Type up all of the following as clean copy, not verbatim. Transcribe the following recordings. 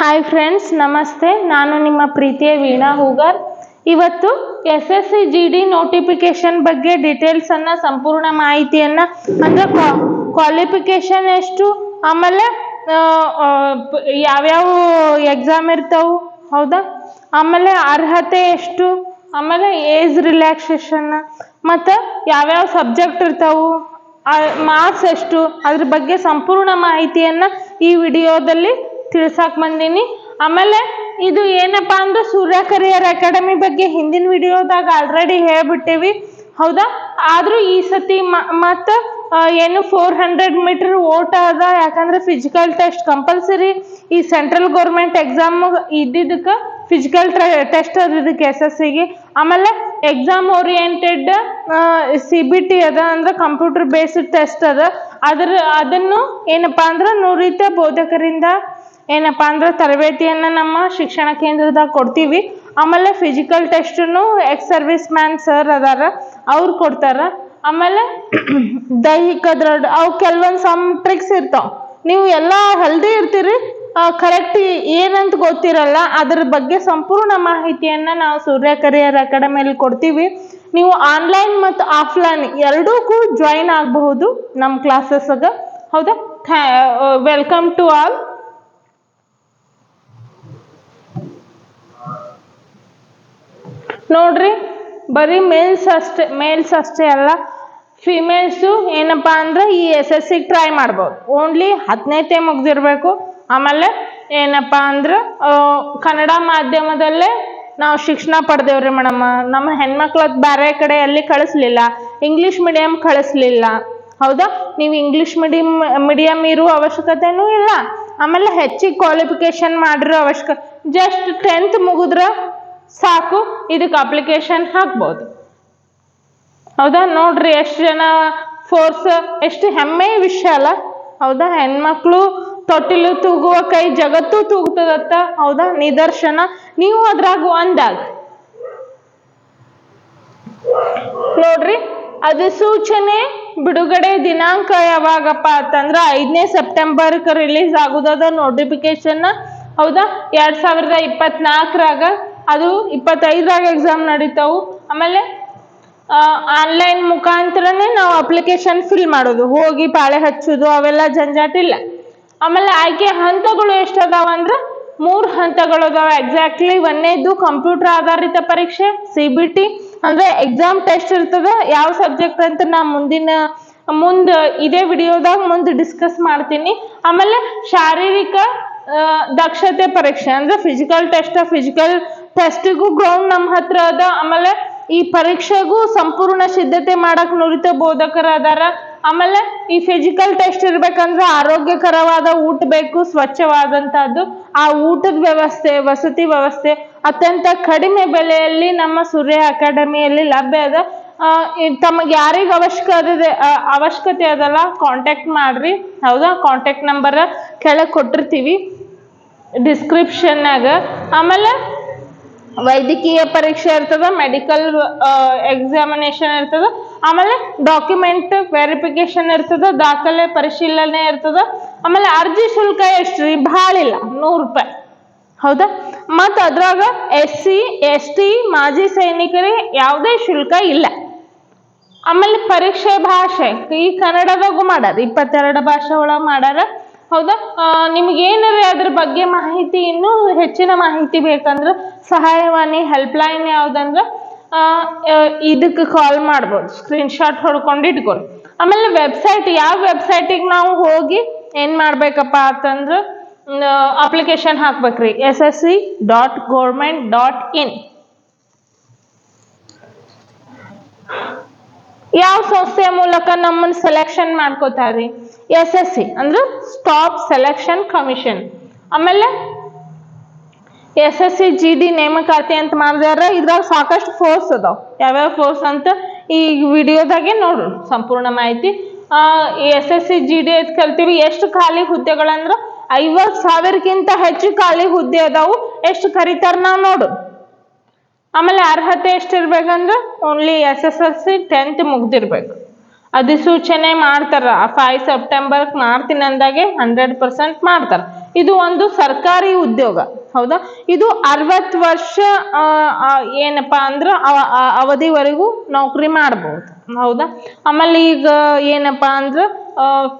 Hi friends, ನಮಸ್ತೆ. ನಾನು ನಿಮ್ಮ ಪ್ರೀತಿಯ ವೀಣಾ ಹೂಗಾರ್. ಇವತ್ತು SSC GD ನೋಟಿಫಿಕೇಶನ್ ಬಗ್ಗೆ ಡೀಟೇಲ್ಸನ್ನು, ಸಂಪೂರ್ಣ ಮಾಹಿತಿಯನ್ನು, ಅಂದರೆ ಕ್ವಾಲಿಫಿಕೇಶನ್ ಎಷ್ಟು, ಆಮೇಲೆ ಯಾವ್ಯಾವ ಎಕ್ಸಾಮ್ ಇರ್ತಾವೆ, ಹೌದಾ, ಆಮೇಲೆ ಅರ್ಹತೆ ಎಷ್ಟು, ಆಮೇಲೆ ಏಜ್ ರಿಲ್ಯಾಕ್ಸೇಷನ್, ಮತ್ತು ಯಾವ್ಯಾವ ಸಬ್ಜೆಕ್ಟ್ ಇರ್ತಾವೆ, ಮಾರ್ಕ್ಸ್ ಎಷ್ಟು, ಅದ್ರ ಬಗ್ಗೆ ಸಂಪೂರ್ಣ ಮಾಹಿತಿಯನ್ನು ಈ ವಿಡಿಯೋದಲ್ಲಿ ತಿಳ್ಸಕ್ಕೆ ಬಂದೀನಿ. ಆಮೇಲೆ ಇದು ಏನಪ್ಪಾ ಅಂದ್ರೆ ಸೂರ್ಯ ಕರಿಯರ್ ಅಕಾಡೆಮಿ ಬಗ್ಗೆ ಹಿಂದಿನ ವಿಡಿಯೋದಾಗ ಆಲ್ರೆಡಿ ಹೇಳ್ಬಿಟ್ಟೇವಿ, ಹೌದಾ. ಆದರೂ ಈ ಸತಿ ಮತ್ತು ಏನು 400 ಮೀಟರ್ ಓಟ ಅದ, ಯಾಕಂದ್ರೆ ಫಿಸಿಕಲ್ ಟೆಸ್ಟ್ ಕಂಪಲ್ಸರಿ ಈ ಸೆಂಟ್ರಲ್ ಗೌರ್ಮೆಂಟ್ ಎಕ್ಸಾಮ್ ಇದ್ದಿದ್ದಕ್ಕೆ ಫಿಸಿಕಲ್ ಟೆಸ್ಟ್ ಅದ ಇದಕ್ಕೆ SSCಗೆ. ಆಮೇಲೆ ಎಕ್ಸಾಮ್ ಓರಿಯೆಂಟೆಡ್ CBT ಅದ, ಅಂದ್ರೆ ಕಂಪ್ಯೂಟರ್ ಬೇಸ್ಡ್ ಟೆಸ್ಟ್ ಅದ. ಅದನ್ನು ಏನಪ್ಪಾ ಅಂದ್ರೆ ನುರಿತ ಬೋಧಕರಿಂದ ಏನಪ್ಪಾ ಅಂದ್ರೆ ತರಬೇತಿಯನ್ನು ನಮ್ಮ ಶಿಕ್ಷಣ ಕೇಂದ್ರದಾಗ ಕೊಡ್ತೀವಿ. ಆಮೇಲೆ ಫಿಸಿಕಲ್ ಟೆಸ್ಟನ್ನು ಎಕ್ಸ್ ಸರ್ವಿಸ್ ಮ್ಯಾನ್ ಸರ್ ಅದಾರ, ಅವ್ರು ಕೊಡ್ತಾರ. ಆಮೇಲೆ ದೈಹಿಕ ದೃಢ, ಅವು ಕೆಲವೊಂದು ಸಮ್ ಟ್ರಿಕ್ಸ್ ಇರ್ತಾವ. ನೀವು ಎಲ್ಲ ಹೆಲ್ದಿ ಇರ್ತೀರಿ, ಕರೆಕ್ಟ್ ಏನಂತ ಗೊತ್ತಿರಲ್ಲ, ಅದ್ರ ಬಗ್ಗೆ ಸಂಪೂರ್ಣ ಮಾಹಿತಿಯನ್ನು ನಾವು ಸೂರ್ಯ ಕರಿಯರ್ ಅಕಾಡೆಮಿಯಲ್ಲಿ ಕೊಡ್ತೀವಿ. ನೀವು ಆನ್ಲೈನ್ ಮತ್ತು ಆಫ್ಲೈನ್ ಎರಡಕ್ಕೂ ಜಾಯಿನ್ ಆಗಬಹುದು ನಮ್ಮ ಕ್ಲಾಸಸ್ಗೆ, ಹೌದಾ. Welcome to all. ನೋಡ್ರಿ, ಬರೀ ಮೇಲ್ಸ್ ಅಷ್ಟೇ ಅಲ್ಲ, ಫಿಮೇಲ್ಸು ಏನಪ್ಪಾ ಅಂದ್ರೆ ಈ SSC ಟ್ರೈ ಮಾಡ್ಬೋದು. ಓನ್ಲಿ 10ನೇ ಮುಗ್ದಿರ್ಬೇಕು. ಆಮೇಲೆ ಏನಪ್ಪಾ ಅಂದ್ರೆ ಕನ್ನಡ ಮಾಧ್ಯಮದಲ್ಲೇ ನಾವು ಶಿಕ್ಷಣ ಪಡೆದೇವ್ರಿ ಮೇಡಮ್. ನಮ್ಮ ಹೆಣ್ಮಕ್ಳು ಬೇರೆ ಕಡೆ ಎಲ್ಲಿ ಕಳಿಸ್ಲಿಲ್ಲ, ಇಂಗ್ಲೀಷ್ ಮೀಡಿಯಂ ಕಳಿಸ್ಲಿಲ್ಲ, ಹೌದಾ. ನೀವು ಇಂಗ್ಲೀಷ್ ಮೀಡಿಯಂ ಇರುವ ಅವಶ್ಯಕತೆನೂ ಇಲ್ಲ. ಆಮೇಲೆ ಹೆಚ್ಚಿಗೆ ಕ್ವಾಲಿಫಿಕೇಶನ್ ಮಾಡಿರೋ ಅವಶ್ಯಕತೆ, ಜಸ್ಟ್ 10th ಮುಗಿದ್ರೆ ಸಾಕು, ಇದಕ್ಕೆ ಅಪ್ಲಿಕೇಶನ್ ಹಾಕ್ಬೋದು, ಹೌದಾ. ನೋಡ್ರಿ ಎಷ್ಟು ಜನ ಫೋರ್ಸ್, ಎಷ್ಟು ಹೆಮ್ಮೆಯ ವಿಷಯ ಅಲ್ಲ, ಹೌದಾ. ಹೆಣ್ಮಕ್ಳು ತೊಟ್ಟಿಲು ತೂಗುವ ಕೈ ಜಗತ್ತು ತೂಗ್ತದತ್ತ, ಹೌದಾ, ನಿದರ್ಶನ. ನೀವು ಅದ್ರಾಗ ಒಂದಾಗ ನೋಡ್ರಿ. ಅಧಿಸೂಚನೆ ಬಿಡುಗಡೆ ದಿನಾಂಕ ಯಾವಾಗಪ್ಪ ಅಂತಂದ್ರೆ 5ನೇ ಸೆಪ್ಟೆಂಬರ್ಗೆ ರಿಲೀಸ್ ಆಗುದದ ನೋಟಿಫಿಕೇಶನ್, ಹೌದಾ. 2024ರಾಗ, ಅದು 25ರಾಗ ಎಕ್ಸಾಮ್ ನಡೀತಾವು. ಆಮೇಲೆ ಆನ್ಲೈನ್ ಮುಖಾಂತರನೇ ನಾವು ಅಪ್ಲಿಕೇಶನ್ ಫಿಲ್ ಮಾಡೋದು, ಹೋಗಿ ಪಾಳೆ ಹಚ್ಚೋದು ಅವೆಲ್ಲ ಜಂಜಾಟ ಇಲ್ಲ. ಆಮೇಲೆ ಆಯ್ಕೆ ಹಂತಗಳು ಎಷ್ಟದಾವ ಅಂದ್ರೆ 3 ಹಂತಗಳು ಅದಾವ ಎಕ್ಸಾಕ್ಟ್ಲಿ. 1ನೇದು ಕಂಪ್ಯೂಟರ್ ಆಧಾರಿತ ಪರೀಕ್ಷೆ CBT, ಅಂದ್ರೆ ಎಕ್ಸಾಮ್ ಟೆಸ್ಟ್ ಇರ್ತದ. ಯಾವ ಸಬ್ಜೆಕ್ಟ್ ಅಂತ ನಾ ಮುಂದೆ ಇದೇ ವಿಡಿಯೋದಾಗ ಮುಂದೆ ಡಿಸ್ಕಸ್ ಮಾಡ್ತೀನಿ. ಆಮೇಲೆ ಶಾರೀರಿಕ ದಕ್ಷತೆ ಪರೀಕ್ಷೆ, ಅಂದ್ರೆ ಫಿಸಿಕಲ್ ಟೆಸ್ಟಿಗೂ ಗ್ರೌಂಡ್ ನಮ್ಮ ಹತ್ರ ಅದ. ಆಮೇಲೆ ಈ ಪರೀಕ್ಷೆಗೂ ಸಂಪೂರ್ಣ ಸಿದ್ಧತೆ ಮಾಡಕ್ ನುರಿತ ಬೋಧಕರ ಅದಾರ. ಆಮೇಲೆ ಈ ಫಿಸಿಕಲ್ ಟೆಸ್ಟ್ ಇರ್ಬೇಕಂದ್ರೆ ಆರೋಗ್ಯಕರವಾದ ಊಟ ಬೇಕು, ಸ್ವಚ್ಛವಾದಂತಹದ್ದು. ಆ ಊಟದ ವ್ಯವಸ್ಥೆ, ವಸತಿ ವ್ಯವಸ್ಥೆ ಅತ್ಯಂತ ಕಡಿಮೆ ಬೆಲೆಯಲ್ಲಿ ನಮ್ಮ ಸೂರ್ಯ ಅಕಾಡೆಮಿಯಲ್ಲಿ ಲಭ್ಯ ಅದ. ತಮಗೆ ಯಾರಿಗೆ ಅವಶ್ಯಕತೆ ಅದಲ್ಲ, ಕಾಂಟ್ಯಾಕ್ಟ್ ಮಾಡ್ರಿ, ಹೌದಾ. ಕಾಂಟ್ಯಾಕ್ಟ್ ನಂಬರ್ ಕೆಳಗೆ ಕೊಟ್ಟಿರ್ತೀವಿ ಡಿಸ್ಕ್ರಿಪ್ಷನ್ನಾಗ. ಆಮೇಲೆ ವೈದ್ಯಕೀಯ ಪರೀಕ್ಷೆ ಇರ್ತದ, ಮೆಡಿಕಲ್ ಎಕ್ಸಾಮಿನೇಷನ್ ಇರ್ತದ, ಆಮೇಲೆ ಡಾಕ್ಯುಮೆಂಟ್ ವೆರಿಫಿಕೇಶನ್ ಇರ್ತದ, ದಾಖಲೆ ಪರಿಶೀಲನೆ ಇರ್ತದ. ಆಮೇಲೆ ಅರ್ಜಿ ಶುಲ್ಕ ಎಷ್ಟ್ರಿ, ಭಾಳ ಇಲ್ಲ, 100 ರೂಪಾಯಿ, ಹೌದಾ. ಮತ್ತು ಅದ್ರಾಗ SC ST ಮಾಜಿ ಸೈನಿಕರಿಗೆ ಯಾವುದೇ ಶುಲ್ಕ ಇಲ್ಲ. ಆಮೇಲೆ ಪರೀಕ್ಷೆ ಭಾಷೆ ಈ ಕನ್ನಡದಾಗೂ ಮಾಡ್ಯಾರ, 22 ಭಾಷೆ ಒಳಗೆ ಮಾಡ್ಯಾರ, ಹೌದಾ. ನಿಮ್ಗೇನಾರ ಅದ್ರ ಬಗ್ಗೆ ಮಾಹಿತಿ, ಇನ್ನೂ ಹೆಚ್ಚಿನ ಮಾಹಿತಿ ಬೇಕಂದ್ರೆ ಸಹಾಯವಾಣಿ ಹೆಲ್ಪ್ಲೈನ್ ಯಾವುದಂದ್ರೆ ಇದಕ್ಕೆ ಕಾಲ್ ಮಾಡ್ಬೋದು, ಸ್ಕ್ರೀನ್ಶಾಟ್ ಹೊಡ್ಕೊಂಡು ಇಟ್ಕೊಳ್ಳಿ. ಆಮೇಲೆ ವೆಬ್ಸೈಟ್, ಯಾವ ವೆಬ್ಸೈಟಿಗೆ ನಾವು ಹೋಗಿ ಏನು ಮಾಡ್ಬೇಕಪ್ಪ ಅಂತಂದ್ರೆ ಅಪ್ಲಿಕೇಶನ್ ಹಾಕ್ಬೇಕ್ರಿ, ssc.government.in. ಯಾವ ಸಂಸ್ಥೆಯ ಮೂಲಕ ನಮ್ಮನ್ನು ಸೆಲೆಕ್ಷನ್ ಮಾಡ್ಕೋತಾರ್ರಿ, SSC ಅಂದ್ರೆ ಸ್ಟಾಫ್ ಸೆಲೆಕ್ಷನ್ ಕಮಿಷನ್. ಆಮೇಲೆ SSC GD ನೇಮಕಾತಿ ಅಂತ ಮಾಡಿದಾರ. ಇದ್ರಾಗ ಸಾಕಷ್ಟು ಫೋರ್ಸ್ ಅದಾವ, ಯಾವ್ಯಾವ ಫೋರ್ಸ್ ಅಂತ ಈ ವಿಡಿಯೋದಾಗೆ ನೋಡ್ರಿ ಸಂಪೂರ್ಣ ಮಾಹಿತಿ. SSC GD ಕಲ್ತೀವಿ. ಎಷ್ಟು ಖಾಲಿ ಹುದ್ದೆಗಳಂದ್ರೆ 50,000ಕ್ಕಿಂತ ಹೆಚ್ಚು ಖಾಲಿ ಹುದ್ದೆ ಅದಾವು. ಎಷ್ಟು ಕರೀತಾರ ನಾವು ನೋಡು. ಆಮೇಲೆ ಅರ್ಹತೆ ಎಷ್ಟಿರ್ಬೇಕಂದ್ರೆ ಓನ್ಲಿ SSLC 10th ಮುಗ್ದಿರ್ಬೇಕು. ಅಧಿಸೂಚನೆ ಮಾಡ್ತಾರ. 5 ಸೆಪ್ಟೆಂಬರ್ ಮಾಡ್ತೀನಿ ಅಂದಾಗೆ 100% ಮಾಡ್ತಾರ. ಇದು ಒಂದು ಸರ್ಕಾರಿ ಉದ್ಯೋಗ. ಹೌದಾ, ಇದು 60 ವರ್ಷ ಏನಪ್ಪಾ ಅಂದ್ರೆ ಅವಧಿವರೆಗೂ ನೌಕರಿ ಮಾಡ್ಬೋದು. ಹೌದಾ, ಆಮೇಲೆ ಈಗ ಏನಪ್ಪಾ ಅಂದ್ರೆ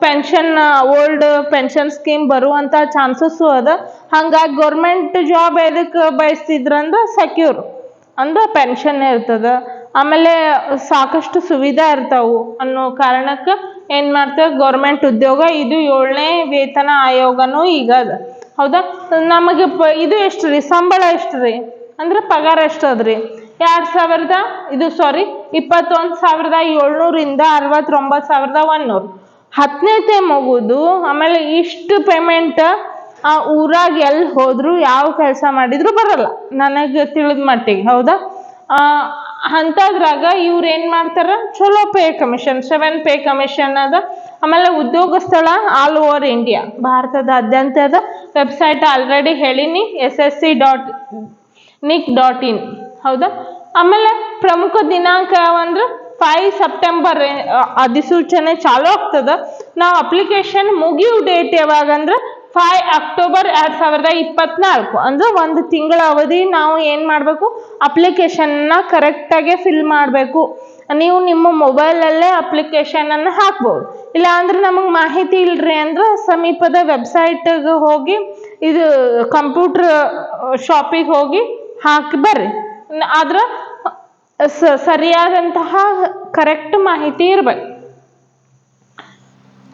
ಪೆನ್ಷನ್, ಓಲ್ಡ್ ಪೆನ್ಷನ್ ಸ್ಕೀಮ್ ಬರುವಂತ ಚಾನ್ಸಸ್ಸು ಅದ. ಹಂಗಾಗಿ ಗೌರ್ಮೆಂಟ್ ಜಾಬ್ ಎದಕ್ಕೆ ಬಯಸ್ತಿದ್ರಂದ್ರೆ ಸೆಕ್ಯೂರ್ ಅಂದ್ರೆ ಪೆನ್ಷನ್ ಇರ್ತದ, ಆಮೇಲೆ ಸಾಕಷ್ಟು ಸುವಿಧಾ ಇರ್ತಾವು ಅನ್ನೋ ಕಾರಣಕ್ಕೆ ಏನ್ ಮಾಡ್ತೇವೆ, ಗೌರ್ಮೆಂಟ್ ಉದ್ಯೋಗ. ಇದು 7ನೇ ವೇತನ ಆಯೋಗನೂ ಈಗ ಅದ. ಹೌದಾ, ನಮಗೆ ಇದು ಎಷ್ಟು ರೀ, ಸಂಬಳ ಎಷ್ಟು ರೀ ಅಂದ್ರೆ ಪಗಾರ ಎಷ್ಟು ಅದ್ರಿ, 21,700 69,100. 10ನೇತೆ ಮುಗುದು ಆಮೇಲೆ ಇಷ್ಟು ಪೇಮೆಂಟ್ ಆ ಊರಾಗ ಎಲ್ಲಿ ಹೋದ್ರು ಯಾವ ಕೆಲಸ ಮಾಡಿದ್ರು ಬರಲ್ಲ ನನಗೆ ತಿಳಿದ ಮಟ್ಟಿಗೆ. ಹೌದಾ, ಅಂಥದ್ರಾಗ ಇವ್ರು ಏನ್ ಮಾಡ್ತಾರ, ಚಲೋ ಪೇ ಕಮಿಷನ್, 7 ಪೇ ಕಮಿಷನ್ ಅದ. ಆಮೇಲೆ ಉದ್ಯೋಗ ಸ್ಥಳ ಆಲ್ ಓವರ್ ಇಂಡಿಯಾ, ಭಾರತದಾದ್ಯಂತ ಅದ. ವೆಬ್ಸೈಟ್ ಆಲ್ರೆಡಿ ಹೇಳಿನಿ, ssc.nic.in. ಹೌದಾ, ಆಮೇಲೆ ಪ್ರಮುಖ ದಿನಾಂಕ ಅಂದ್ರೆ 5 ಸೆಪ್ಟೆಂಬರ್ ಅಧಿಸೂಚನೆ ಚಾಲು ಆಗ್ತದ. ನಾವು ಅಪ್ಲಿಕೇಶನ್ ಮುಗಿಯೋ ಡೇಟ್ ಯಾವಾಗ ಅಂದ್ರೆ 5 ಅಕ್ಟೋಬರ್ 2024. ಅಂದ್ರೆ 1 ತಿಂಗಳ ಅವಧಿ ನಾವು ಏನ್ ಮಾಡ್ಬೇಕು, ಅಪ್ಲಿಕೇಶನ್ನ ಕರೆಕ್ಟಾಗಿ ಫಿಲ್ ಮಾಡಬೇಕು. ನೀವು ನಿಮ್ಮ ಮೊಬೈಲಲ್ಲೇ ಅಪ್ಲಿಕೇಶನ್ ಅನ್ನು ಹಾಕ್ಬೋದು. ಇಲ್ಲ ಅಂದ್ರೆ ನಮಗೆ ಮಾಹಿತಿ ಇಲ್ರಿ ಅಂದ್ರೆ ಸಮೀಪದ ವೆಬ್ಸೈಟ್ಗೆ ಹೋಗಿ, ಇದು ಕಂಪ್ಯೂಟರ್ ಶಾಪಿಗೆ ಹೋಗಿ ಹಾಕಿ ಬರ್ರಿ. ಆದ್ರೆ ಸರಿಯಾದಂತಹ ಕರೆಕ್ಟ್ ಮಾಹಿತಿ ಇರ್ಬೇಕು.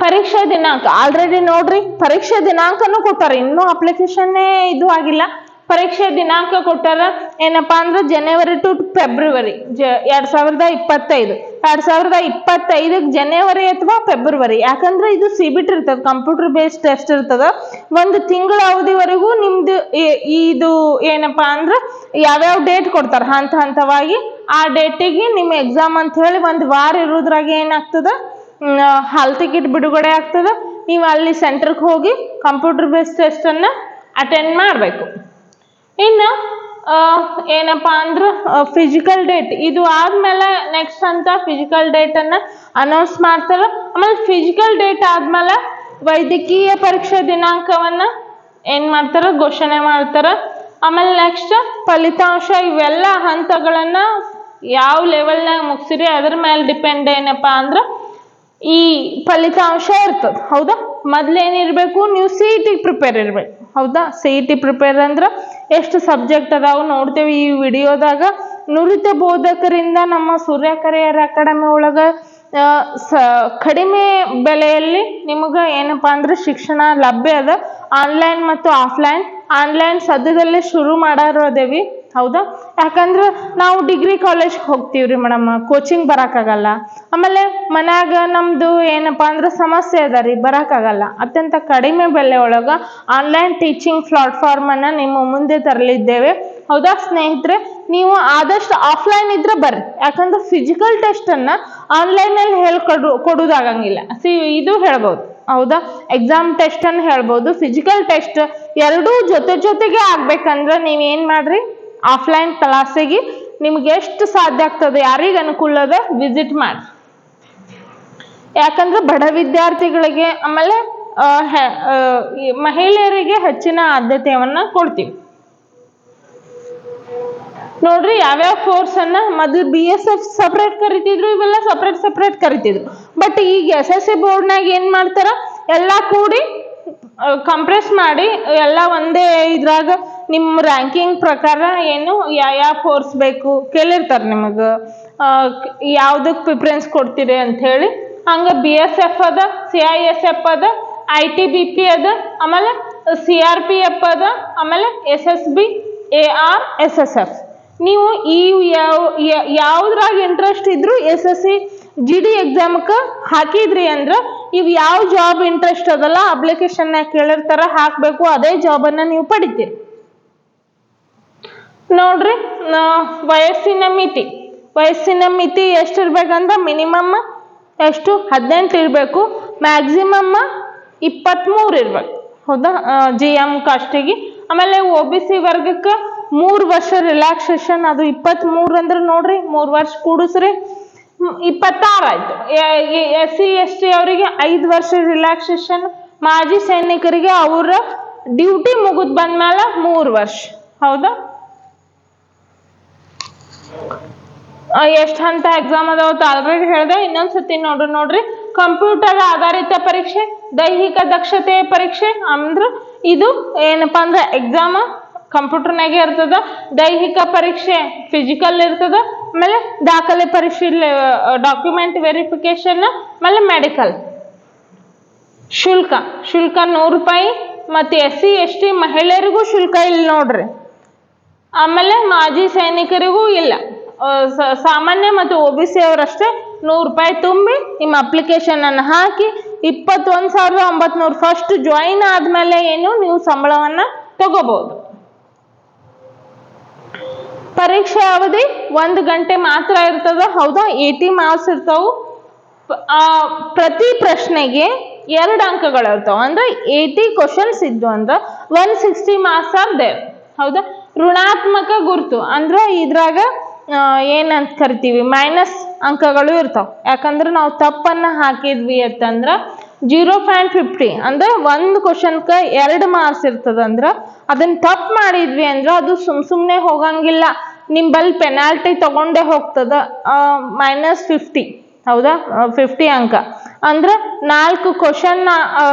ಪರೀಕ್ಷಾ ದಿನಾಂಕ ಆಲ್ರೆಡಿ ನೋಡ್ರಿ, ಪರೀಕ್ಷೆ ದಿನಾಂಕನೂ ಕೊಟ್ಟಾರ, ಇನ್ನೂ ಅಪ್ಲಿಕೇಶನ್ನೇ ಇದು ಆಗಿಲ್ಲ. ಪರೀಕ್ಷೆ ದಿನಾಂಕ ಕೊಟ್ಟಾರ ಏನಪ್ಪಾ ಅಂದ್ರೆ ಜನವರಿ ಟು ಫೆಬ್ರವರಿ 2025. 2025 ಜನವರಿ ಅಥವಾ ಫೆಬ್ರವರಿ. ಯಾಕಂದ್ರೆ ಇದು CBT ಇರ್ತದ, ಕಂಪ್ಯೂಟರ್ ಬೇಸ್ಡ್ ಟೆಸ್ಟ್ ಇರ್ತದ. 1 ತಿಂಗಳ ಅವಧಿವರೆಗೂ ನಿಮ್ದು ಇದು ಏನಪ್ಪಾ ಅಂದ್ರೆ ಯಾವ್ಯಾವ ಡೇಟ್ ಕೊಡ್ತಾರ ಹಂತ ಹಂತವಾಗಿ, ಆ ಡೇಟಿಗೆ ನಿಮ್ಮ ಎಕ್ಸಾಮ್ ಅಂತ ಹೇಳಿ 1 ವಾರ ಇರೋದ್ರಾಗ ಏನಾಗ್ತದ, ಹಾಲ್ ಟಿಕೆಟ್ ಬಿಡುಗಡೆ ಆಗ್ತದ. ನೀವು ಅಲ್ಲಿ ಸೆಂಟರ್ಗೆ ಹೋಗಿ ಕಂಪ್ಯೂಟರ್ ಬೇಸ್ಡ್ ಟೆಸ್ಟ್ ಅನ್ನ ಅಟೆಂಡ್ ಮಾಡಬೇಕು. ಇನ್ನು ಏನಪ್ಪಾ ಅಂದ್ರೆ ಫಿಸಿಕಲ್ ಡೇಟ್ ಇದು ಆದ್ಮೇಲೆ ನೆಕ್ಸ್ಟ್ ಅಂತ ಫಿಸಿಕಲ್ ಡೇಟ್ ಅನ್ನ ಅನೌನ್ಸ್ ಮಾಡ್ತಾರ. ಆಮೇಲೆ ಫಿಸಿಕಲ್ ಡೇಟ್ ಆದ್ಮೇಲೆ ವೈದ್ಯಕೀಯ ಪರೀಕ್ಷೆ ದಿನಾಂಕವನ್ನ ಏನ್ ಮಾಡ್ತಾರ, ಘೋಷಣೆ ಮಾಡ್ತಾರ. ಆಮೇಲೆ ನೆಕ್ಸ್ಟ್ ಫಲಿತಾಂಶ. ಇವೆಲ್ಲ ಹಂತಗಳನ್ನ ಯಾವ ಲೆವೆಲ್ನಾಗ ಮುಗಿಸಿರಿ ಅದ್ರ ಮೇಲೆ ಡಿಪೆಂಡ್ ಏನಪ್ಪಾ ಅಂದ್ರೆ ಈ ಫಲಿತಾಂಶ ಇರ್ತದ. ಹೌದಾ, ಮೊದ್ಲೇನಿರ್ಬೇಕು, ನೀವು CET ಪ್ರಿಪೇರ್ ಇರ್ಬೇಕು. ಹೌದಾ, CET ಪ್ರಿಪೇರ್ ಅಂದ್ರೆ ಎಷ್ಟು ಸಬ್ಜೆಕ್ಟ್ ಅದಾವು ನೋಡ್ತೇವೆ ಈ ವಿಡಿಯೋದಾಗ. ನುರಿತ ಬೋಧಕರಿಂದ ನಮ್ಮ ಸೂರ್ಯ ಕರಿಯರ್ ಅಕಾಡೆಮಿ ಒಳಗ ಕಡಿಮೆ ಬೆಲೆಯಲ್ಲಿ ನಿಮಗೆ ಏನಪ್ಪಾ ಅಂದ್ರೆ ಶಿಕ್ಷಣ ಲಭ್ಯ ಅದ, ಆನ್ಲೈನ್ ಮತ್ತು ಆಫ್ಲೈನ್. ಆನ್ಲೈನ್ ಸದ್ಯದಲ್ಲೇ ಶುರು ಮಾಡಾರೋದೇವಿ. ಹೌದಾ, ಯಾಕಂದ್ರೆ ನಾವು ಡಿಗ್ರಿ ಕಾಲೇಜ್ಗೆ ಹೋಗ್ತೀವ್ರಿ ಮೇಡಮ್, ಕೋಚಿಂಗ್ ಬರೋಕ್ಕಾಗಲ್ಲ. ಆಮೇಲೆ ಮನ್ಯಾಗ ನಮ್ದು ಏನಪ್ಪಾ ಅಂದ್ರೆ ಸಮಸ್ಯೆ ಅದ ರೀ, ಬರೋಕ್ಕಾಗಲ್ಲ. ಅತ್ಯಂತ ಕಡಿಮೆ ಬೆಲೆ ಒಳಗ ಆನ್ಲೈನ್ ಟೀಚಿಂಗ್ ಪ್ಲಾಟ್ಫಾರ್ಮ್ ಅನ್ನ ನಿಮ್ಮ ಮುಂದೆ ತರಲಿದ್ದೇವೆ. ಹೌದಾ ಸ್ನೇಹಿತರೆ, ನೀವು ಆದಷ್ಟು ಆಫ್ಲೈನ್ ಇದ್ರೆ ಬರ್ರಿ. ಯಾಕಂದ್ರೆ ಫಿಸಿಕಲ್ ಟೆಸ್ಟ್ ಅನ್ನ ಆನ್ಲೈನ್ ಅಲ್ಲಿ ಕೊಡುವುದಾಗಂಗಿಲ್ಲ. ಇದು ಹೇಳ್ಬೋದು. ಹೌದಾ, ಎಕ್ಸಾಮ್ ಟೆಸ್ಟ್ ಅನ್ನು ಹೇಳ್ಬೋದು, ಫಿಸಿಕಲ್ ಟೆಸ್ಟ್ ಎರಡೂ ಜೊತೆಗೆ ಆಗ್ಬೇಕಂದ್ರೆ ನೀವ್ ಏನ್ ಮಾಡ್ರಿ, ಆಫ್ಲೈನ್ ಕ್ಲಾಸಿಗೆ ನಿಮ್ಗೆ ಎಷ್ಟು ಸಾಧ್ಯ ಆಗ್ತದೆ, ಯಾರಿಗೆ ಅನುಕೂಲ ಅದ ವಿಸಿಟ್ ಮಾಡಿ. ಯಾಕಂದ್ರೆ ಬಡ ವಿದ್ಯಾರ್ಥಿಗಳಿಗೆ ಆಮೇಲೆ ಮಹಿಳೆಯರಿಗೆ ಹೆಚ್ಚಿನ ಆದ್ಯತೆಯನ್ನ ಕೊಡ್ತೀವಿ. ನೋಡ್ರಿ, ಯಾವ್ಯಾವ ಕೋರ್ಸ್ ಅನ್ನ ಮೊದಲು BSF ಸಪ್ರೇಟ್ ಕರಿತಿದ್ರು, ಇವೆಲ್ಲ ಸಪ್ರೇಟ್ ಕರಿತಿದ್ರು. ಬಟ್ ಈಗ SSC ಬೋರ್ಡ್ನಾಗ ಏನ್ ಮಾಡ್ತಾರ, ಎಲ್ಲಾ ಕೂಡಿ ಕಂಪ್ರೆಸ್ ಮಾಡಿ ಎಲ್ಲ ಒಂದೇ ಇದ್ರಾಗ ನಿಮ್ಮ ರ್ಯಾಂಕಿಂಗ್ ಪ್ರಕಾರ ಏನು ಯಾವ ಕೋರ್ಸ್ ಬೇಕು ಕೇಳಿರ್ತಾರೆ ನಿಮಗೆ, ಯಾವ್ದಕ್ ಪ್ರಿಫರೆನ್ಸ್ ಕೊಡ್ತೀರಿ ಅಂತ ಹೇಳಿ. ಹಂಗ BSF ಅದ, CISF ಅದ, ITBP ಅದ, ಆಮೇಲೆ CRPF ಅದ, ಆಮೇಲೆ SSB AR SSF. ನೀವು ಈ ಯಾವ್ದ್ರಾಗ ಇಂಟ್ರೆಸ್ಟ್ ಇದ್ರು SSC GD ಎಕ್ಸಾಮ್ಕ ಹಾಕಿದ್ರಿ ಅಂದ್ರ ಇವ್ ಯಾವ ಜಾಬ್ ಇಂಟ್ರೆಸ್ಟ್ ಅದಲ್ಲ ಅಪ್ಲಿಕೇಶನ್ ಕೇಳಿರ್ತಾರ, ಹಾಕ್ಬೇಕು, ಅದೇ ಜಾಬ್ ಅನ್ನ ನೀವು ಪಡಿತೀರಿ. ನೋಡ್ರಿ, ವಯಸ್ಸಿನ ಮಿತಿ ಎಷ್ಟಿರ್ಬೇಕಂದ್ರ ಮಿನಿಮಮ್ ಎಷ್ಟು 18 ಇರ್ಬೇಕು, ಮ್ಯಾಕ್ಸಿಮಮ್ 23 ಇರ್ಬೇಕು. ಹೌದಾ, GM ಕಾಸ್ಟಿಗೆ. ಆಮೇಲೆ OBC ವರ್ಗಕ್ಕೆ 3 ವರ್ಷ ರಿಲ್ಯಾಕ್ಸೇಷನ್, ಅದು 23 ಅಂದ್ರೆ ನೋಡ್ರಿ 3 ವರ್ಷ ಕೂಡಿಸ್ರಿ. 26 ಆಯ್ತು. SC ST ಅವರಿಗೆ 5 ವರ್ಷ ರಿಲ್ಯಾಕ್ಸೇಷನ್, ಮಾಜಿ ಸೈನಿಕರಿಗೆ ಅವರ ಡ್ಯೂಟಿ ಮುಗಿದ್ ಬಂದ್ಮೇಲೆ 3 ವರ್ಷ. ಹೌದಾ? ಎಷ್ಟು ಹಂತ ಎಕ್ಸಾಮ್ ಅದಾವತ್ತು ಆಲ್ರೆಡಿ ಹೇಳಿದೆ, ಇನ್ನೊಂದ್ಸತಿ ನೋಡ್ರಿ. ಕಂಪ್ಯೂಟರ್ ಆಧಾರಿತ ಪರೀಕ್ಷೆ, ದೈಹಿಕ ದಕ್ಷತೆಯ ಪರೀಕ್ಷೆ ಅಂದ್ರ ಇದು ಏನಪ್ಪಾ ಅಂದ್ರೆ ಎಕ್ಸಾಮ್ ಕಂಪ್ಯೂಟರ್ನಾಗೆ ಇರ್ತದ. ದೈಹಿಕ ಪರೀಕ್ಷೆ ಫಿಸಿಕಲ್ ಇರ್ತದ. ಆಮೇಲೆ ದಾಖಲೆ ಪರಿಶೀಲನೆ ಡಾಕ್ಯುಮೆಂಟ್ ವೆರಿಫಿಕೇಶನ್, ಆಮೇಲೆ ಮೆಡಿಕಲ್. ಶುಲ್ಕ 100 ರೂಪಾಯಿ. ಮತ್ತೆ SC ST ಮಹಿಳೆಯರಿಗೂ ಶುಲ್ಕ ಇಲ್ಲ ನೋಡ್ರಿ. ಆಮೇಲೆ ಮಾಜಿ ಸೈನಿಕರಿಗೂ ಇಲ್ಲ. ಸಾಮಾನ್ಯ ಮತ್ತು OBC ಅವರಷ್ಟೇ 100 ರೂಪಾಯಿ ತುಂಬಿ ನಿಮ್ಮ ಅಪ್ಲಿಕೇಶನ್ ಅನ್ನು ಹಾಕಿ 21,900 ಫಸ್ಟ್ ಜಾಯಿನ್ ಆದ್ಮೇಲೆ ಏನು ನೀವು ಸಂಬಳವನ್ನ ತಗೋಬಹುದು. ಪರೀಕ್ಷೆ ಅವಧಿ 1 ಗಂಟೆ ಮಾತ್ರ ಇರ್ತದ. ಹೌದಾ? 80 ಮಾರ್ಕ್ಸ್ ಇರ್ತಾವು. ಪ್ರತಿ ಪ್ರಶ್ನೆಗೆ 2 ಅಂಕಗಳು ಇರ್ತಾವ. ಅಂದ್ರೆ 80 ಕ್ವಶನ್ಸ್ ಇದ್ದು ಅಂದ್ರೆ 160 ಮಾರ್ಕ್ಸ್ ಆರ್ ದೇರ್. ಹೌದಾ? ಋಣಾತ್ಮಕ ಗುರುತು ಅಂದ್ರೆ ಇದ್ರಾಗ ಏನಂತ ಕರಿತೀವಿ, ಮೈನಸ್ ಅಂಕಗಳು ಇರ್ತಾವ. ಯಾಕಂದ್ರೆ ನಾವು ತಪ್ಪನ್ನ ಹಾಕಿದ್ವಿ ಅಂತಂದ್ರ 0.50 ಅಂದ್ರೆ 1 ಕ್ವಶನ್ಕ 2 ಮಾರ್ಕ್ಸ್ ಇರ್ತದ. ಅಂದ್ರ ಅದನ್ನ ತಪ್ಪು ಮಾಡಿದ್ವಿ ಅಂದ್ರೆ ಅದು ಸುಮ್ನೆ ಹೋಗಂಗಿಲ್ಲ, ನಿಂಬಲ್ಲಿ ಪೆನಾಲ್ಟಿ ತಗೊಂಡೇ ಹೋಗ್ತದ. -50. ಹೌದಾ? 50 ಅಂಕ ಅಂದ್ರೆ 4 ಕ್ವಶನ್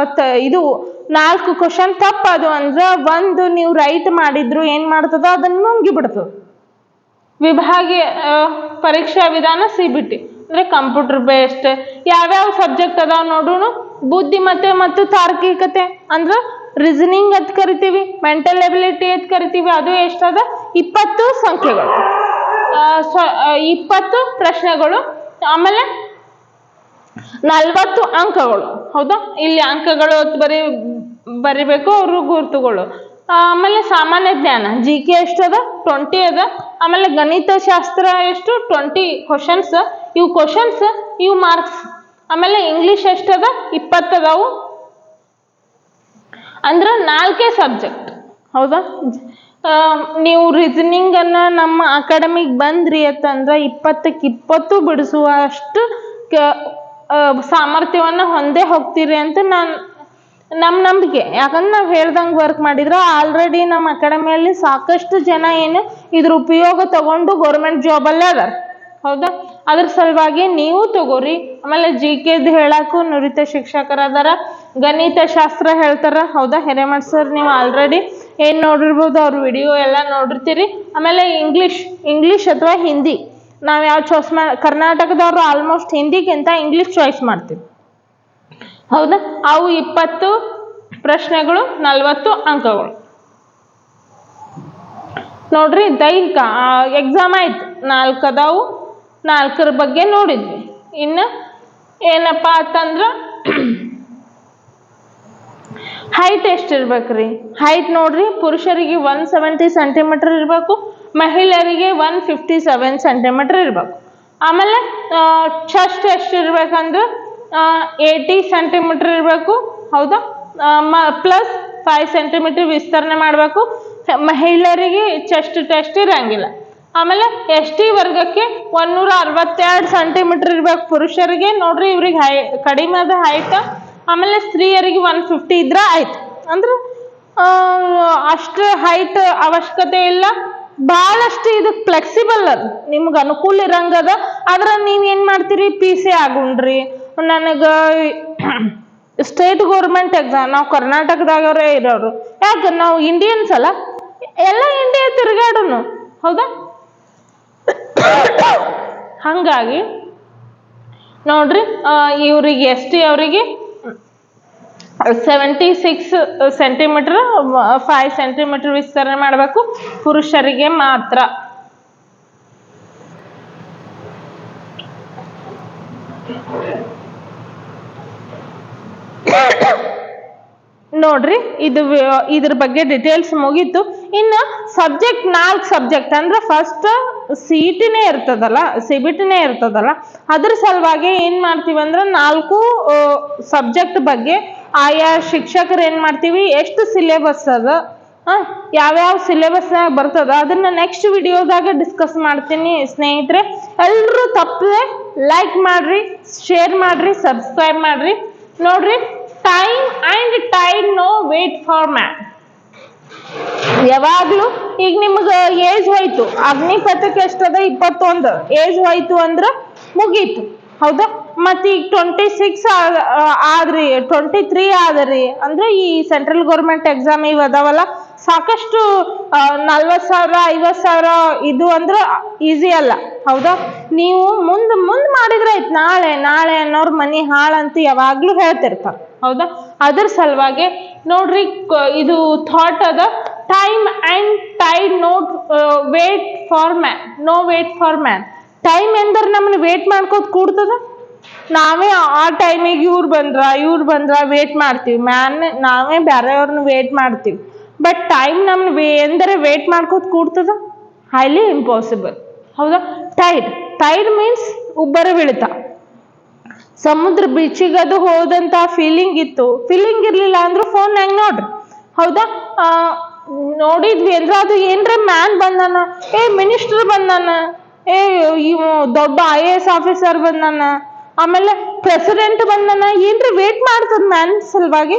ಇದು 4 ಕ್ವಶನ್ ತಪ್ಪದು ಅಂದ್ರೆ 1 ನೀವು ರೈಟ್ ಮಾಡಿದ್ರು ಏನ್ ಮಾಡ್ತದ, ಅದನ್ನ ನುಂಗಿ ಬಿಡ್ತದ. ವಿಭಾಗೀಯ ಪರೀಕ್ಷಾ ವಿಧಾನ CBT ಅಂದ್ರೆ ಕಂಪ್ಯೂಟರ್ ಬೇಸ್ಡ್. ಯಾವ್ಯಾವ ಸಬ್ಜೆಕ್ಟ್ ಅದಾವ ನೋಡೋಣ. ಬುದ್ಧಿಮತ್ತೆ ಮತ್ತು ತಾರ್ಕಿಕತೆ ಅಂದ್ರೆ ರೀಸನಿಂಗ್ ಅಂತ ಕರಿತೀವಿ, ಮೆಂಟಲ್ ಎಬಿಲಿಟಿ ಅಂತ ಕರಿತೀವಿ. ಅದು ಎಷ್ಟದ? 20 ಸಂಖ್ಯೆಗಳು, 20 ಪ್ರಶ್ನೆಗಳು, ಆಮೇಲೆ 40 ಅಂಕಗಳು. ಹೌದಾ? ಇಲ್ಲಿ ಅಂಕಗಳು ಬರಿಬೇಕು, ಅವರು ಗುರುತುಗಳು. ಆಮೇಲೆ ಸಾಮಾನ್ಯ ಜ್ಞಾನ GK ಎಷ್ಟದ? 20 ಅದ. ಆಮೇಲೆ ಗಣಿತ ಶಾಸ್ತ್ರ ಎಷ್ಟು? 20 ಕ್ವಶನ್ಸ್. ಇವು ಕ್ವಶನ್ಸ್, ಇವು ಮಾರ್ಕ್ಸ್. ಆಮೇಲೆ ಇಂಗ್ಲಿಷ್ ಎಷ್ಟದ? 20 ಅದಾವು. ಅಂದ್ರ 4 ಸಬ್ಜೆಕ್ಟ್. ಹೌದಾ? ನೀವು ರೀಸನಿಂಗ್ ಅನ್ನ ನಮ್ಮ ಅಕಾಡೆಮಿಗ್ ಬಂದ್ರಿ ಅಂತಂದ್ರ 20ಕ್ಕೆ 20 ಬಿಡಿಸುವಷ್ಟು ಸಾಮರ್ಥ್ಯವನ್ನ ಹೊಂದೇ ಹೋಗ್ತೀರಿ ಅಂತ ನಮ್ಮ ನಂಬಿಕೆ. ಯಾಕಂದ್ರೆ ನಾವು ಹೇಳ್ದಂಗೆ ವರ್ಕ್ ಮಾಡಿದ್ರೆ ಆಲ್ರೆಡಿ ನಮ್ಮ ಅಕಾಡೆಮಿಯಲ್ಲಿ ಸಾಕಷ್ಟು ಜನ ಏನು ಇದ್ರ ಉಪಯೋಗ ತಗೊಂಡು ಗೌರ್ಮೆಂಟ್ ಜಾಬಲ್ಲೇ ಅದಾರ. ಹೌದಾ? ಅದ್ರ ಸಲುವಾಗಿ ನೀವು ತಗೋರಿ. ಆಮೇಲೆ GKದು ಹೇಳಕ್ಕೂ ನುರಿತ ಶಿಕ್ಷಕರದಾರ, ಗಣಿತ ಶಾಸ್ತ್ರ ಹೇಳ್ತಾರ. ಹೌದಾ? ಹಿರೇಮಠ್ ಸರ್ ನೀವು ಆಲ್ರೆಡಿ ಏನ್ ನೋಡಿರ್ಬೋದು, ಅವ್ರ ವಿಡಿಯೋ ಎಲ್ಲ ನೋಡಿರ್ತೀರಿ. ಆಮೇಲೆ ಇಂಗ್ಲಿಷ್ ಅಥವಾ ಹಿಂದಿ ನಾವು ಯಾವ ಚಾಯ್ಸ್ ಕರ್ನಾಟಕದವ್ರು ಆಲ್ಮೋಸ್ಟ್ ಹಿಂದಿಗಿಂತ ಇಂಗ್ಲಿಷ್ ಚಾಯ್ಸ್ ಮಾಡ್ತೀವಿ. ಹೌದಾ? ಅವು 20 ಪ್ರಶ್ನೆಗಳು, 40 ಅಂಕಗಳು. ನೋಡ್ರಿ, ದೈಹಿಕ ಎಕ್ಸಾಮ್ ಆಯ್ತು, 4 ಅದಾವು. 4ರ ಬಗ್ಗೆ ನೋಡಿದ್ವಿ. ಇನ್ನು ಏನಪ್ಪಾ ಅಂತಂದ್ರ ಹೈಟ್ ಎಷ್ಟಿರ್ಬೇಕ್ರಿ? ಹೈಟ್ ನೋಡ್ರಿ, ಪುರುಷರಿಗೆ 170 ಸೆಂಟಿಮೀಟರ್ ಇರಬೇಕು, ಮಹಿಳೆಯರಿಗೆ 157 ಸೆಂಟಿಮೀಟರ್ ಇರಬೇಕು. ಆಮೇಲೆ ಚೆಸ್ಟ್ ಎಷ್ಟಿರ್ಬೇಕಂದ್ರೆ 80 ಸೆಂಟಿಮೀಟರ್ ಇರಬೇಕು. ಹೌದಾ? ಪ್ಲಸ್ 5 ಸೆಂಟಿಮೀಟರ್ ವಿಸ್ತರಣೆ ಮಾಡಬೇಕು. ಮಹಿಳೆಯರಿಗೆ ಚೆಸ್ಟ್ ಟೆಸ್ಟ್ ಇರಂಗಿಲ್ಲ. ಆಮೇಲೆ ST ವರ್ಗಕ್ಕೆ 162 ಸೆಂಟಿಮೀಟರ್ ಇರ್ಬೇಕು ಪುರುಷರಿಗೆ. ನೋಡ್ರಿ, ಇವ್ರಿಗೆ ಕಡಿಮೆ ಅದ ಹೈಟ್. ಆಮೇಲೆ ಸ್ತ್ರೀಯರಿಗೆ 150 ಇದ್ರ ಆಯ್ತು. ಅಂದ್ರೆ ಅಷ್ಟು ಹೈಟ್ ಅವಶ್ಯಕತೆ ಇಲ್ಲ. ಬಹಳಷ್ಟು ಇದಕ್ಕೆ ಫ್ಲೆಕ್ಸಿಬಲ್ ಅದ, ನಿಮ್ಗೆ ಅನುಕೂಲ ಇರಂಗದ. ಆದ್ರೆ ನೀವ್ ಏನ್ ಮಾಡ್ತೀರಿ, PC ಆಗುಣ್ರಿ, ನನಗ ಸ್ಟೇಟ್ ಗೌರ್ಮೆಂಟ್ ಎಕ್ಸಾಮ್, ನಾವು ಕರ್ನಾಟಕದಾಗವರೇ ಇರೋರು, ಯಾಕೆ ನಾವು ಇಂಡಿಯನ್ಸ್ ಅಲ್ಲ, ಎಲ್ಲ ಇಂಡಿಯಾ ತಿರುಗಾಡೋನು. ಹೌದಾ? ಹಂಗಾಗಿ ನೋಡ್ರಿ, ಇವ್ರಿಗೆ ST ಅವರಿಗೆ 76 ಸೆಂಟಿಮೀಟರ್ 5 ಸೆಂಟಿಮೀಟರ್ ವಿಸ್ತರಣೆ ಮಾಡಬೇಕು, ಪುರುಷರಿಗೆ ಮಾತ್ರ. ನೋಡ್ರಿ, ಇದ್ರ ಬಗ್ಗೆ ಡಿಟೇಲ್ಸ್ ಮುಗೀತು. ಇನ್ನು ಸಬ್ಜೆಕ್ಟ್ 4 ಸಬ್ಜೆಕ್ಟ್ ಅಂದ್ರೆ ಫಸ್ಟ್ CET-ನೇ ಇರ್ತದಲ್ಲ, CBT-ನೇ ಇರ್ತದಲ್ಲ, ಅದ್ರ ಸಲುವಾಗಿ ಏನ್ ಮಾಡ್ತೀವಿ ಅಂದ್ರೆ 4 ಸಬ್ಜೆಕ್ಟ್ ಬಗ್ಗೆ ಆಯಾ ಶಿಕ್ಷಕರು ಏನ್ ಮಾಡ್ತೀವಿ, ಎಷ್ಟು ಸಿಲೆಬಸ್ ಅದ, ಯಾವ್ಯಾವ ಸಿಲೆಬಸ್ನಾಗ ಬರ್ತದ, ಅದನ್ನ ನೆಕ್ಸ್ಟ್ ವಿಡಿಯೋದಾಗ ಡಿಸ್ಕಸ್ ಮಾಡ್ತೀನಿ ಸ್ನೇಹಿತರೆ. ಎಲ್ಲರೂ ತಪ್ಪದೆ ಲೈಕ್ ಮಾಡ್ರಿ, ಶೇರ್ ಮಾಡ್ರಿ, ಸಬ್ಸ್ಕ್ರೈಬ್ ಮಾಡ್ರಿ. ನೋಡ್ರಿ, time and tide no wait for man. ಯಾವಾಗ್ಲೂ ಈಗ ನಿಮ್ಗ ಏಜ್ ಹೋಯ್ತು, ಅಗ್ನಿಪಥಕ್ಕೆ ಎಷ್ಟದ 21 ಏಜ್ ಹೋಯ್ತು ಅಂದ್ರ ಮುಗೀತು. ಹೌದಾ? ಮತ್ತೆ ಈಗ 26 ಆದ್ರಿ, 23 ಆದ್ರಿ ಅಂದ್ರೆ ಈ ಸೆಂಟ್ರಲ್ ಗೌರ್ಮೆಂಟ್ ಎಕ್ಸಾಮ್ ಇವ್ ಅದಾವಲ್ಲ, ಸಾಕಷ್ಟು 40,000 50,000 ಇದು ಅಂದ್ರ ಈಸಿ ಅಲ್ಲ. ಹೌದಾ? ನೀವು ಮುಂದ್ ಮಾಡಿದ್ರೆ ಆಯ್ತು. ನಾಳೆ ಅನ್ನೋರ್ ಮನಿ ಹಾಳಂತ ಯಾವಾಗ್ಲೂ ಹೇಳ್ತಿರ್ತಾರ. ಹೌದಾ? ಅದ್ರ ಸಲುವಾಗಿ ನೋಡ್ರಿ, ಇದು ಥಾಟ್ ಅದ, time and tide wait for man, no wait for man. Time ಎಂದ್ರೆ ನಮ್ಮನ್ನ ವೇಟ್ ಮಾಡ್ಕೋತ ಕೂಡ್ತದ. ನಾವೇ ಆ ಟೈಮಿಗೆ ಇವ್ರು ಬಂದ್ರ ವೇಟ್ ಮಾಡ್ತೀವಿ. ನಾವೇ ಬೇರೆಯವ್ರನ್ನ ವೇಟ್ ಮಾಡ್ತೀವಿ. ಬಟ್ ಟೈಮ್ ನಮ್ನ ಎಂದರೆ ವೇಟ್ ಮಾಡ್ಕೋತ ಕೂಡ್ತದ? Highly impossible. ಹೌದಾ? ಟೈಡ್ ಮೀನ್ಸ್ ಉಬ್ಬರ ಬೀಳ್ತ. ಸಮುದ್ರ ಬೀಚಿಗದು ಹೋದಂತ ಫೀಲಿಂಗ್ ಇತ್ತು, ಫೀಲಿಂಗ್ ಇರ್ಲಿಲ್ಲ ಅಂದ್ರೂ ಫೋನ್ ಹೆಂಗ್ ನೋಡ್ರಿ. ಹೌದಾ? ನೋಡಿದ್ವಿ ಅಂದ್ರೆ ಅದು ಏನ್ರ ಮ್ಯಾನ್ ಬಂದಾನ, ಮಿನಿಸ್ಟರ್ ಬಂದಾನ, ಇವು ದೊಡ್ಡ IAS ಆಫೀಸರ್ ಬಂದಾನ, ಆಮೇಲೆ ಪ್ರೆಸಿಡೆಂಟ್ ಬಂದಾನ, ಏನ್ರ ವೇಟ್ ಮಾಡ್ತದ ಮ್ಯಾನ್ ಸಲುವಾಗಿ.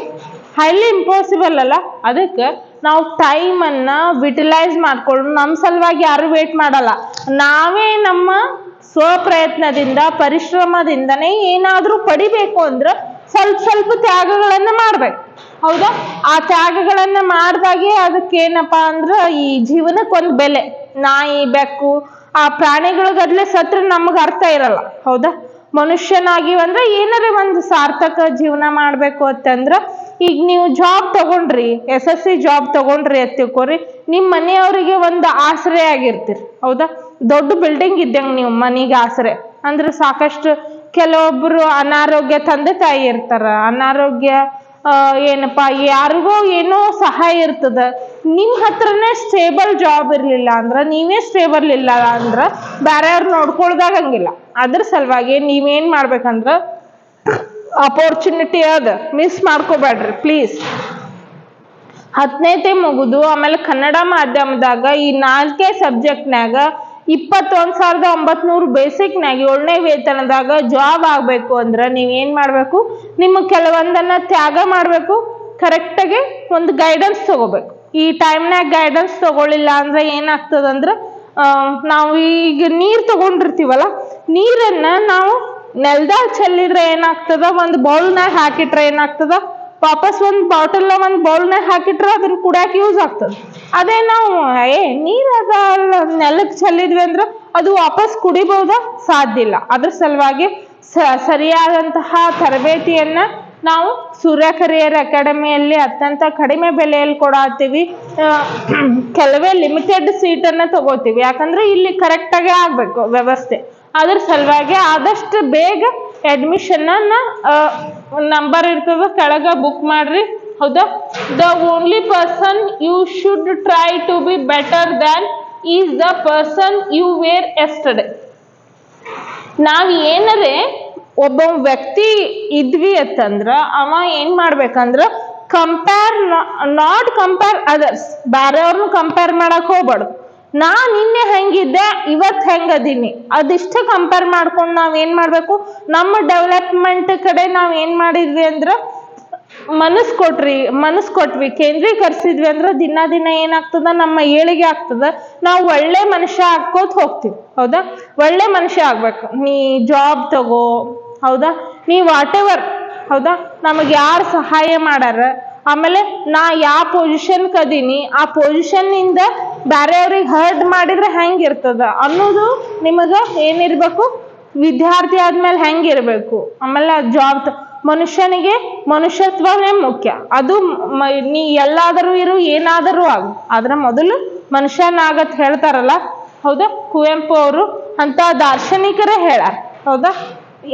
ಹೈಲಿ ಇಂಪಾಸಿಬಲ್ ಅಲ್ಲ. ಅದಕ್ಕೆ ನಾವು ಟೈಮ್ ಅನ್ನ ಯುಟಿಲೈಸ್ ಮಾಡ್ಕೊಂಡು ನಮ್ಮ ಸಲುವಾಗಿ ಯಾರು ವೇಟ್ ಮಾಡಲ್ಲ. ನಾವೇ ನಮ್ಮ ಸ್ವಪ್ರಯತ್ನದಿಂದ, ಪರಿಶ್ರಮದಿಂದನೇ ಏನಾದ್ರೂ ಪಡಿಬೇಕು ಅಂದ್ರೆ ಸ್ವಲ್ಪ ತ್ಯಾಗಗಳನ್ನ ಮಾಡ್ಬೇಕು. ಹೌದಾ? ಆ ತ್ಯಾಗಗಳನ್ನ ಮಾಡ್ದಾಗೆ ಅದಕ್ಕೇನಪ್ಪಾ ಅಂದ್ರ ಈ ಜೀವನಕ್ಕೆ ಒಂದು ಬೆಲೆ. ನಾಯಿ, ಬೆಕ್ಕು, ಆ ಪ್ರಾಣಿಗಳಿಗದ್ಲೆ ಸತ್ರ ನಮಗ್ ಅರ್ಥ ಇರಲ್ಲ. ಹೌದಾ? ಮನುಷ್ಯನಾಗಿವಂದ್ರೆ ಏನಾರ ಒಂದು ಸಾರ್ಥಕ ಜೀವನ ಮಾಡ್ಬೇಕು ಅಂತಂದ್ರ, ಈಗ ನೀವು ಜಾಬ್ ತಗೊಂಡ್ರಿ, SSC ಜಾಬ್ ತಗೊಂಡ್ರಿ ಅಂತ ತಿಳ್ಕೊರಿ, ನಿಮ್ ಮನೆಯವರಿಗೆ ಒಂದು ಆಸರೆ ಆಗಿರ್ತೀರಿ. ಹೌದಾ? ದೊಡ್ಡ ಬಿಲ್ಡಿಂಗ್ ಇದ್ದಂಗ ನೀವು ಮನೆಗೆ ಆಸರೆ ಅಂದ್ರೆ ಸಾಕಷ್ಟು. ಕೆಲವೊಬ್ರು ಅನಾರೋಗ್ಯ, ತಂದೆ ತಾಯಿ ಇರ್ತಾರ, ಅನಾರೋಗ್ಯ, ಏನಪ್ಪಾ ಯಾರಿಗೋ ಏನೋ ಸಹಾಯ ಇರ್ತದ. ನಿಮ್ ಹತ್ರನೇ ಸ್ಟೇಬಲ್ ಜಾಬ್ ಇರ್ಲಿಲ್ಲ ಅಂದ್ರ, ನೀವೇ ಸ್ಟೇಬಲ್ ಇಲ್ಲ ಅಂದ್ರ ಬೇರೆಯವ್ರು ನೋಡ್ಕೊಳ್ದಾಗ ಹಂಗಿಲ್ಲ. ಅದ್ರ ಸಲುವಾಗಿ ನೀವೇನ್ ಮಾಡ್ಬೇಕಂದ್ರ, ಅಪರ್ಚುನಿಟಿ ಅದ, ಮಿಸ್ ಮಾಡ್ಕೋಬೇಡ್ರಿ ಪ್ಲೀಸ್. 10ನೇತೆ ಮುಗುದು ಆಮೇಲೆ ಕನ್ನಡ ಮಾಧ್ಯಮದಾಗ ಈ 4 ಸಬ್ಜೆಕ್ಟ್ನಾಗ 21,900 ಬೇಸಿಕ್ನಾಗ 7ನೇ ವೇತನದಾಗ ಜಾಬ್ ಆಗ್ಬೇಕು ಅಂದ್ರ ನೀವೇನ್ ಮಾಡ್ಬೇಕು, ನಿಮ್ಮ ಕೆಲವೊಂದನ್ನ ತ್ಯಾಗ ಮಾಡ್ಬೇಕು. ಕರೆಕ್ಟಾಗಿ ಒಂದು ಗೈಡೆನ್ಸ್ ತಗೋಬೇಕು. ಈ ಟೈಮ್ನಾಗ ಗೈಡೆನ್ಸ್ ತಗೊಳ್ಳಿಲ್ಲ ಅಂದ್ರೆ ಏನಾಗ್ತದಂದ್ರ, ನಾವು ಈಗ ನೀರ್ ತಗೊಂಡಿರ್ತೀವಲ್ಲ, ನೀರನ್ನ ನಾವು ನೆಲದಾಗ ಚೆಲ್ಲಿದ್ರೆ ಏನಾಗ್ತದ, ಒಂದು ಬೌಲ್ನಾಗ ಹಾಕಿಟ್ರೆ ಏನಾಗ್ತದ, ವಾಪಸ್ ಒಂದು ಬಾಟಲ್ ಒಂದು ಬೌಲ್ನಾಗ ಹಾಕಿಟ್ರೆ ಅದನ್ನ ಕುಡಿಯಾಕ ಯೂಸ್ ಆಗ್ತದ. ಅದೇ ನಾವು ನೀರ್ ಅದ ನೆಲಕ್ಕೆ ಚೆಲ್ಲಿದ್ವಿ ಅಂದ್ರೆ ಅದು ವಾಪಸ್ ಕುಡಿಬಹುದಾ? ಸಾಧ್ಯ ಇಲ್ಲ. ಅದ್ರ ಸಲುವಾಗಿ ಸರಿಯಾದಂತಹ ತರಬೇತಿಯನ್ನ ನಾವು ಸೂರ್ಯ ಕರಿಯರ್ ಅಕಾಡೆಮಿಯಲ್ಲಿ ಅತ್ಯಂತ ಕಡಿಮೆ ಬೆಲೆಯಲ್ಲಿ ಕೊಡಾತೀವಿ. ಕೆಲವೇ ಲಿಮಿಟೆಡ್ ಸೀಟನ್ನ ತಗೋತೀವಿ, ಯಾಕಂದ್ರೆ ಇಲ್ಲಿ ಕರೆಕ್ಟಾಗಿ ಆಗ್ಬೇಕು ವ್ಯವಸ್ಥೆ. ಅದ್ರ ಸಲುವಾಗಿ ಆದಷ್ಟು ಬೇಗ ಅಡ್ಮಿಷನ್ ನಂಬರ್ ಇರ್ತದ ಕೆಳಗ ಬುಕ್ ಮಾಡ್ರಿ. ಹೌದಾ? The only person you should try to be better than is the person you were yesterday. ನಾವ್ ಏನರೇ ಒಬ್ಬ ವ್ಯಕ್ತಿ ಇದ್ವಿ ಅಂತಂದ್ರ ಅವ ಏನ್ ಮಾಡ್ಬೇಕಂದ್ರ, ನಾಟ್ ಕಂಪೇರ್ ಅದರ್ಸ್. ಬೇರೆಯವ್ರನ್ನ ಕಂಪೇರ್ ಮಾಡಕ್ ಹೋಗ್ಬಾರ್ದು. ನಿನ್ನೆ ಹೆಂಗಿದ್ದೆ, ಇವತ್ತು ಹೆಂಗದೀನಿ, ಅದಿಷ್ಟ ಕಂಪೇರ್ ಮಾಡ್ಕೊಂಡು ನಾವ್ ಏನ್ ಮಾಡ್ಬೇಕು, ನಮ್ಮ ಡೆವಲಪ್ಮೆಂಟ್ ಕಡೆ ನಾವ್ ಏನ್ ಮಾಡಿದ್ವಿ ಅಂದ್ರ ಮನಸ್ ಕೊಟ್ವಿ, ಕೇಂದ್ರೀಕರಿಸಿದ್ವಿ ಅಂದ್ರ ದಿನ ಏನಾಗ್ತದ, ನಮ್ಮ ಏಳಿಗೆ ಆಗ್ತದ. ನಾವು ಒಳ್ಳೆ ಮನುಷ್ಯ ಹಾಕೋತ್ ಹೋಗ್ತೀವಿ. ಹೌದಾ? ಒಳ್ಳೆ ಮನುಷ್ಯ ಆಗ್ಬೇಕು. ನೀ ಜಾಬ್ ತಗೋ. ಹೌದಾ? ನೀ ವಾಟ್ ಎವರ್. ಹೌದಾ? ನಮಗ್ ಯಾರು ಸಹಾಯ ಮಾಡಾರ, ಆಮೇಲೆ ನಾ ಯಾವ ಪೊಸಿಷನ್ ಕದೀನಿ, ಆ ಪೊಸಿಷನ್ ಇಂದ ಬೇರೆಯವ್ರಿಗೆ ಹರ್ಟ್ ಮಾಡಿದ್ರೆ ಹೆಂಗಿರ್ತದ ಅನ್ನೋದು ನಿಮಗ ಏನಿರ್ಬೇಕು, ವಿದ್ಯಾರ್ಥಿ ಆದ್ಮೇಲೆ ಹೆಂಗಿರ್ಬೇಕು. ಆಮೇಲೆ ಜಾಬ್ ಮನುಷ್ಯನಿಗೆ ಮನುಷ್ಯತ್ವನೇ ಮುಖ್ಯ. ಅದು ನೀ ಎಲ್ಲಾದರೂ ಇರು, ಏನಾದರೂ ಆಗು, ಆದ್ರ ಮೊದಲು ಮನುಷ್ಯನಾಗತ್ ಹೇಳ್ತಾರಲ್ಲ. ಹೌದಾ? ಕುವೆಂಪು ಅವರು ಅಂತ ದಾರ್ಶನಿಕರೇ ಹೇಳಾರ. ಹೌದಾ?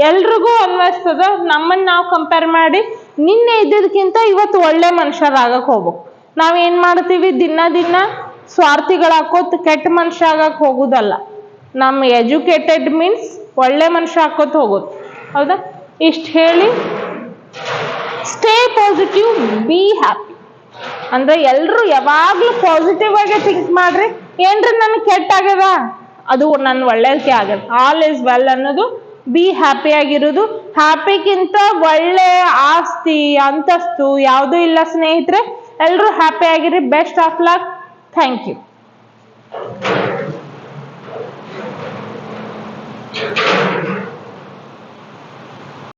ಎಲ್ರಿಗೂ ಅನ್ವಯಿಸ್ತದ. ನಮ್ಮನ್ನ ನಾವು ಕಂಪೇರ್ ಮಾಡಿ ನಿನ್ನೆ ಇದ್ದಿದ್ಕಿಂತ ಇವತ್ತು ಒಳ್ಳೆ ಮನುಷ್ಯರಾಗಕ್ ಹೋಗ್ಬೇಕು. ನಾವೇನ್ ಮಾಡ್ತೀವಿ, ದಿನ ಸ್ವಾರ್ಥಿಗಳಾಕೋತ್ ಕೆಟ್ಟ ಮನುಷ್ಯ ಆಗಕ್ ಹೋಗುದಲ್ಲ. ನಮ್ಮ ಎಜುಕೇಟೆಡ್ ಮೀನ್ಸ್ ಒಳ್ಳೆ ಮನುಷ್ಯ ಹಾಕೋತ್ ಹೋಗೋದು. ಹೌದಾ? ಇಷ್ಟ ಹೇಳಿ, ಸ್ಟೇ ಪಾಸಿಟಿವ್, ಬಿ ಹ್ಯಾಪಿ ಅಂದ್ರೆ ಎಲ್ರು ಯಾವಾಗ್ಲೂ ಪಾಸಿಟಿವ್ ಆಗಿ ಥಿಂಕ್ ಮಾಡ್ರಿ. ಏನ್ರಿ ನನ್ ಕೆಟ್ಟ ಆಗ್ಯದ, ಅದು ನನ್ ಒಳ್ಳೇದಕ್ಕೆ ಆಗದ. ಆಲ್ ಇಸ್ ವೆಲ್ ಅನ್ನೋದು ಬಿ ಹ್ಯಾಪಿ ಆಗಿರೋದು. ಹ್ಯಾಪಿಗಿಂತ ಒಳ್ಳೆ ಆಸ್ತಿ ಅಂತಸ್ತು ಯಾವುದೂ ಇಲ್ಲ ಸ್ನೇಹಿತರೆ. ಎಲ್ಲರೂ ಹ್ಯಾಪಿ ಆಗಿರಿ. Best of luck. Thank you.